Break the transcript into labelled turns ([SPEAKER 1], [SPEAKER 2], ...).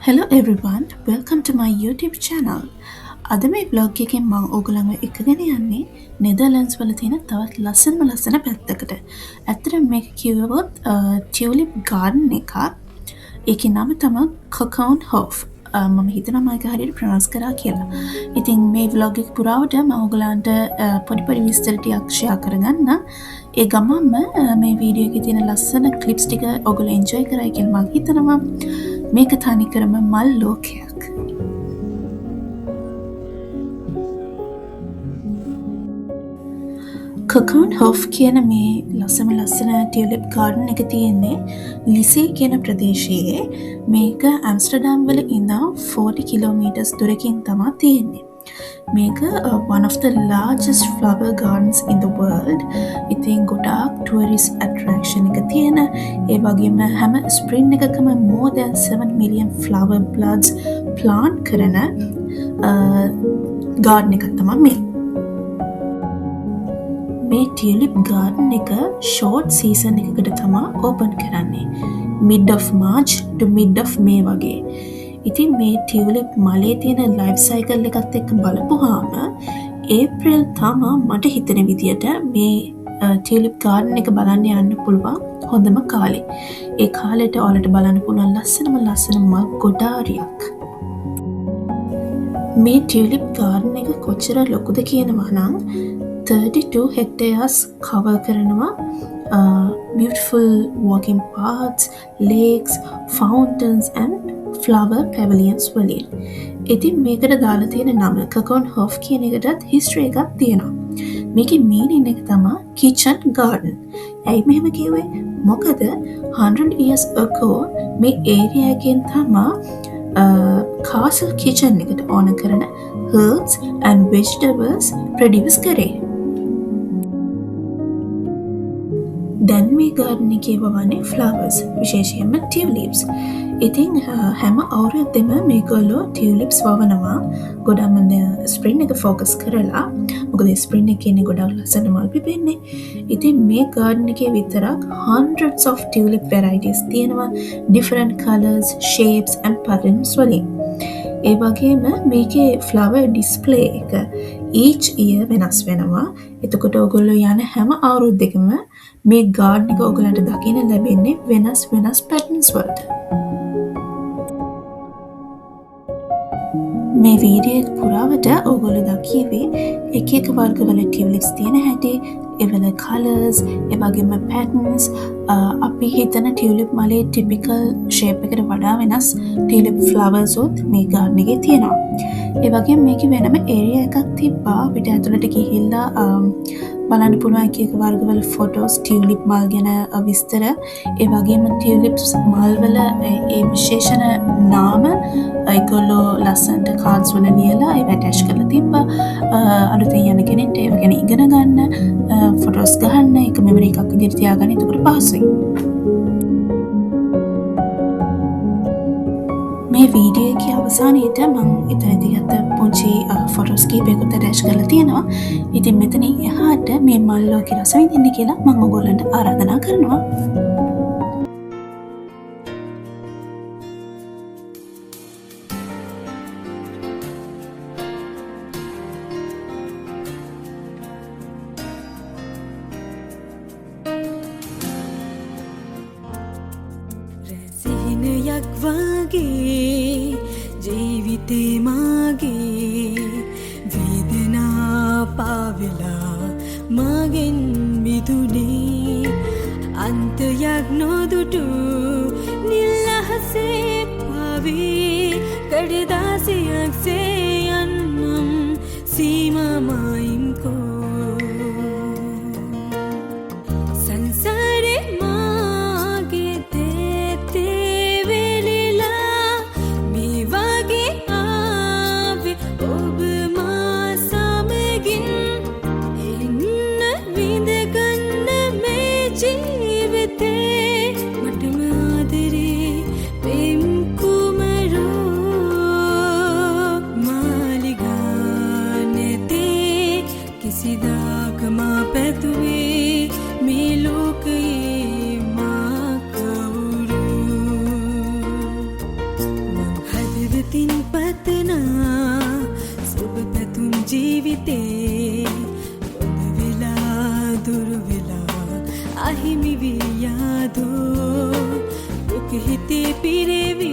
[SPEAKER 1] Hello everyone, welcome to my YouTube channel. අද මේ vlog එකෙන් මම ඔයගොල්ලන්ව එක්කගෙන යන්නේ නෙදර්ලන්ඩ්ස් වල තියෙන තවත් ලස්සන පැත්තකට. ඇත්තටම මේක කිව්වොත් ටියුලිප් ගාඩන් එකක්. ඒකේ නම තමයි කොකෝන් හෝෆ්. මම හිතනවා මම ඒක හරියට ප්‍රොනවුන්ස් කරා කියලා. ඉතින් මේ vlog එක පුරාවට මම ඔයගොල්ලන්ට පොඩි විස්තර ටිකක් ෂෙයා කරගන්න. ඒ ගමන්ම මේ වීඩියෝ එකේ තියෙන ලස්සන ක්ලිප්ස් ටික ඔයගොල්ලෝ එන්ජොයි කරයි කියලා මම හිතනවා. මේක තනිකරම මල් ලෝකයක්. කොකෝන් හෝෆ් කියන මේ ලස්සන ටියුලිප් ගාඩන් එක තියෙන්නේ ලිසේ කියන ප්‍රදේශයේ. මේක ඇම්ස්ටර්ඩම් වල ඉඳන් 40 කිලෝමීටර්ස් දුරකින් තමයි තියෙන්නේ. මේක one of the largest flower gardens in the world. ඉතින් ගොඩාක් tourist attraction එක තියෙන. ඒ වගේම හැම spring එකකම more than 7 million flower buds plant කරන garden එකක් තමයි මේ. මේ ටියුලිප් ගාඩන් එක ෂෝට් සීසන් එකකට තමයි ඕපන් කරන්නේ. mid of March to mid of May වගේ. ඉතින් මේ ටියුලිප් මලේ තියෙන ලයිෆ් සයිකල් එකත් එක්ක බලපුවාම ඒප්‍රිල් තමා මට හිතෙන විදියට මේ ටියුලිප් ගාඩන් එක බලන්න යන්න පුළුවන් හොඳම කාලේ. ඒ කාලෙට ඔයාලට බලන්න පුළුවන් ලස්සන මල් ගොඩාරියක්. මේ ටියුලිප් ගාඩන් එක කොච්චර ලොකුද කියනවා නම් 32 hectares cover කරනවා. Beautiful walking paths, lakes, fountains and flower pavilions වලින්. ඉතින් මේකට දාලා තියෙන නම කොකෝන් හෝෆ් කියන එකටත් history එකක් තියෙනවා. මේකේ meaning එක තමයි kitchen garden. ඇයි මෙහෙම කිව්වේ? මොකද 100 years ago මේ area එකෙන් තමයි castle kitchen එකට ඕන කරන herbs and vegetables produce කරේ. දැන් මේ ගාඩන් එකේ වවන්නේ flowers, විශේෂයෙන්ම tulips. ඉතින් හැම අවුරුද්දෙම මේගොල්ලෝ tulips වවනවා. ගොඩක්ම ස්ප්‍රින් එක ફોකස් කරලා. මොකද ස්ප්‍රින් එකේ ඉන්නේ ගොඩක් ලස්සන මල් පිපෙන්නේ. ඉතින් මේ ගාඩන් එකේ විතරක් hundreds of tulip varieties තියෙනවා. different colors, shapes and patterns වලින්. ඒ වගේම මේකේ flower display එක each year වෙනස් වෙනවා. එතකොට ඔයගොල්ලෝ යන හැම අවුරුද්දකම මේ ගාඩන් එක ඔයගලන්ට දකින්න ලැබෙන්නේ වෙනස් පැටර්න්ස් වලට. මේ වීඩියෝ එක පුරාවට ඔයගොල්ලෝ දකින්නේ එක වර්ගවල ටියුලිප්ස් තියෙන හැටි, ඒවල කලර්ස්, ඒ වගේම පැටර්න්ස්. අපි හිතන ටියුලිප් මලේ ටිපිකල් ෂේප් එකට වඩා වෙනස් ටියුලිප් ෆ්ලවර්ස් උත් මේ ගාඩන් එකේ තියෙනවා. ඒ වගේම මේකේ වෙනම ඒරියා එකක් තිබ්බා. පිට ඇතුළට ගිහිල්ලා බලන්න පුළුවන් එක වර්ගවල ෆොටෝස්, ටියුලිප් මල් ගැන විස්තර, ඒ වගේම ටියුලිප්ස් මල් වල ඒ විශේෂණ නාම ඒගොල්ලෝ ලස්සනට කාඩ්ස් වල ලියලා ඒව ඇටච් කරලා තිබ්බා. අලුතෙන් යන කෙනෙක්ට ඒව ගැන ඉගෙන ගන්න, ෆොටෝස් ගන්න, ඒක මෙමරි එකක් විදිහට තියාගන්න. එතකොට පහසුයි. මේ වීඩියෝ එකේ අවසානයේට මම එතනදී ගත්ත පුංචි ෆොටෝස් කීපයකට ඇටච් කරලා තියෙනවා. ඉතින් මෙතනින් එහාට මේ මල් ලෝකේ රස විඳින්න කියලා මම ඔයගොල්ලන්ට ආරාධනා කරනවා.
[SPEAKER 2] රැසිහිනයක් වගේ ජීවිතේ මාගේ වේදනා පාවෙලා මගෙන් මිදුනේ අන්තයක් නොදුටු නිල්ලහසේ පාවේ කඩදාසියක් සේ යන්නම් සීමාමයින්කෝ සංසාරේ මාගේ තේ වෙලිලා මේ වගේ ආවේ ඔබ මා සමගින් එන්න විඳගන්න මේ ජීවිතේ මටම ආදරේ පෙම් කුමරෝ මාලිගා නැතේ කිසිදාක මා පැතුවේ මේ ලෝකයේ මා කවුරු මං අහිමි වී යාදෝ දුක හිතේ පිරෙවි